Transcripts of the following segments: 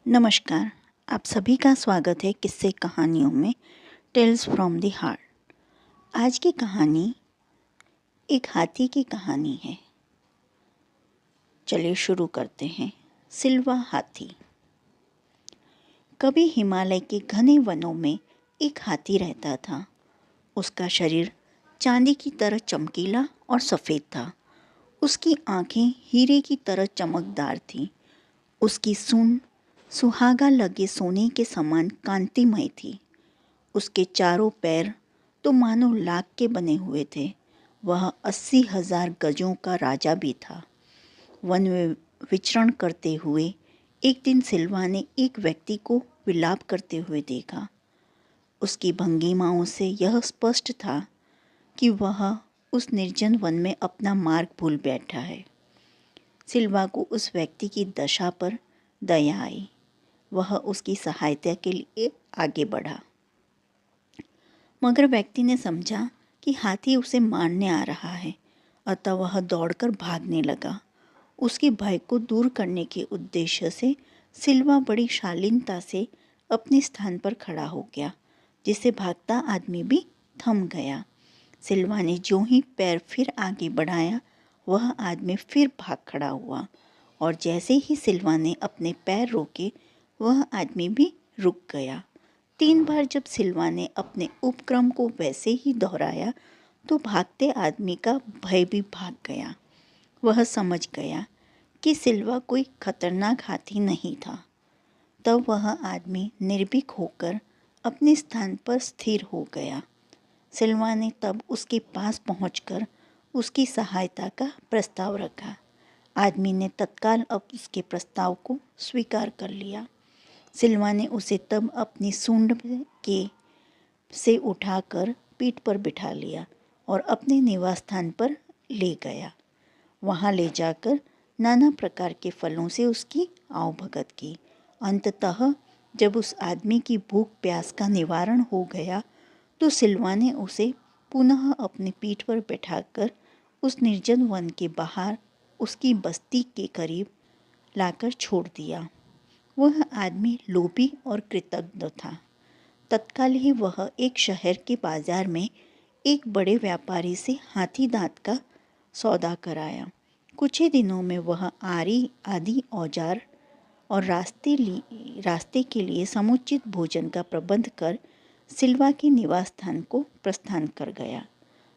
नमस्कार। आप सभी का स्वागत है किस्से कहानियों में टेल्स फ्रॉम द हार्ट। आज की कहानी एक हाथी की कहानी है। चलिए शुरू करते हैं। सिल्वा हाथी। कभी हिमालय के घने वनों में एक हाथी रहता था। उसका शरीर चांदी की तरह चमकीला और सफ़ेद था। उसकी आंखें हीरे की तरह चमकदार थीं। उसकी सूंड सुहागा लगे सोने के समान कांतिमय थी। उसके चारों पैर तो मानो लाख के बने हुए थे। वह 80,000 गजों का राजा भी था। वन में विचरण करते हुए एक दिन सिल्वा ने एक व्यक्ति को विलाप करते हुए देखा। उसकी भंगिमाओं से यह स्पष्ट था कि वह उस निर्जन वन में अपना मार्ग भूल बैठा है। सिल्वा को उस व्यक्ति की दशा पर दया आई। वह उसकी सहायता के लिए आगे बढ़ा, मगर व्यक्ति ने समझा कि हाथी उसे मारने आ रहा है, अतः वह दौड़कर भागने लगा। उसके भय को दूर करने के उद्देश्य से सिल्वा बड़ी शालीनता से अपने स्थान पर खड़ा हो गया, जिससे भागता आदमी भी थम गया। सिल्वा ने ज्यों ही पैर फिर आगे बढ़ाया, वह आदमी फिर भाग खड़ा हुआ, और जैसे ही सिल्वा ने अपने पैर रोके, वह आदमी भी रुक गया। 3 बार जब सिल्वा ने अपने उपक्रम को वैसे ही दोहराया, तो भागते आदमी का भय भी भाग गया। वह समझ गया कि सिल्वा कोई खतरनाक हाथी नहीं था। तब वह आदमी निर्भीक होकर अपने स्थान पर स्थिर हो गया। सिल्वा ने तब उसके पास पहुंचकर उसकी सहायता का प्रस्ताव रखा। आदमी ने तत्काल अब उसके प्रस्ताव को स्वीकार कर लिया। सिल्वा ने उसे तब अपनी सूंड के से उठाकर पीठ पर बिठा लिया और अपने निवास स्थान पर ले गया। वहाँ ले जाकर नाना प्रकार के फलों से उसकी आवभगत की। अंततः जब उस आदमी की भूख प्यास का निवारण हो गया, तो सिल्वा ने उसे पुनः अपनी पीठ पर बैठाकर उस निर्जन वन के बाहर उसकी बस्ती के करीब लाकर छोड़ दिया। वह आदमी लोभी और कृतज्ञ था। तत्काल ही वह एक शहर के बाजार में एक बड़े व्यापारी से हाथी दांत का सौदा कराया। कुछ ही दिनों में वह आरी आदि औजार और रास्ते के लिए समुचित भोजन का प्रबंध कर सिल्वा के निवास स्थान को प्रस्थान कर गया।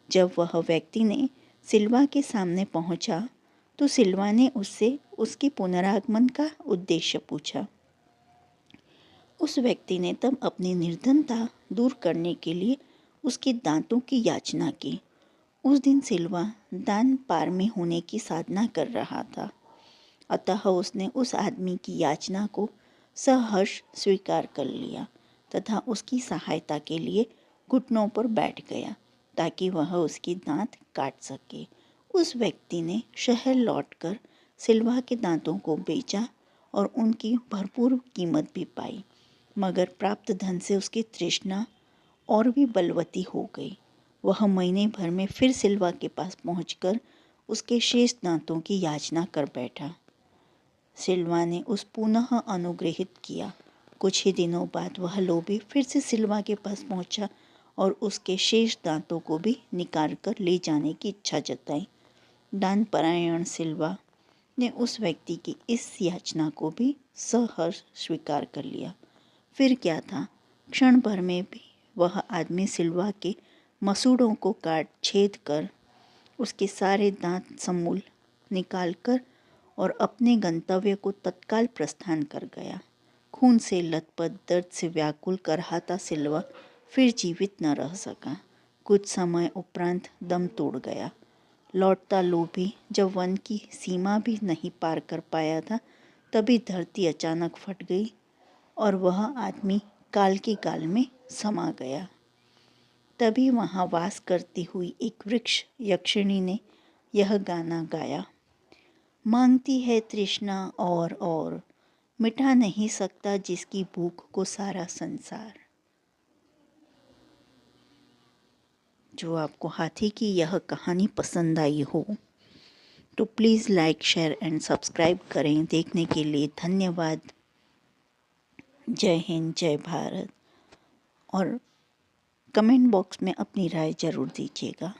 जब वह व्यक्ति ने सिल्वा के सामने पहुंचा, तो सिल्वा ने उससे उसके पुनरागमन का उद्देश्य पूछा। उस व्यक्ति ने तब अपनी निर्धनता दूर करने के लिए उसके दांतों की याचना की। उस दिन सिल्वा दान पार में होने की साधना कर रहा था, अतः उसने उस आदमी की याचना को सहर्ष स्वीकार कर लिया तथा उसकी सहायता के लिए घुटनों पर बैठ गया, ताकि वह उसकी दांत काट सके। उस व्यक्ति ने शहर लौटकर सिल्वा के दांतों को बेचा और उनकी भरपूर कीमत भी पाई, मगर प्राप्त धन से उसकी तृष्णा और भी बलवती हो गई। वह महीने भर में फिर सिल्वा के पास पहुंचकर उसके शेष दांतों की याचना कर बैठा। सिल्वा ने उस पुनः अनुग्रहित किया। कुछ ही दिनों बाद वह लोभी फिर से सिल्वा के पास पहुंचा और उसके शेष दांतों को भी निकाल कर ले जाने की इच्छा जताई। दान परायण सिल्वा ने उस व्यक्ति की इस याचना को भी सहर्ष स्वीकार कर लिया। फिर क्या था, क्षण भर में भी वह आदमी सिल्वा के मसूड़ों को काट छेद कर उसके सारे दांत समूल निकाल कर और अपने गंतव्य को तत्काल प्रस्थान कर गया। खून से लथपथ, दर्द से व्याकुल करहाता सिल्वा फिर जीवित न रह सका। कुछ समय उपरांत दम तोड़ गया। लौटता लोभी जब वन की सीमा भी नहीं पार कर पाया था, तभी धरती अचानक फट गई और वह आदमी काल के काल में समा गया। तभी वहाँ वास करती हुई एक वृक्ष यक्षिणी ने यह गाना गाया। मांगती है तृष्णा और मिटा नहीं सकता जिसकी भूख को सारा संसार। जो आपको हाथी की यह कहानी पसंद आई हो तो please like, share and subscribe करें। देखने के लिए धन्यवाद। जय हिंद, जय भारत। और कमेंट बॉक्स में अपनी राय ज़रूर दीजिएगा।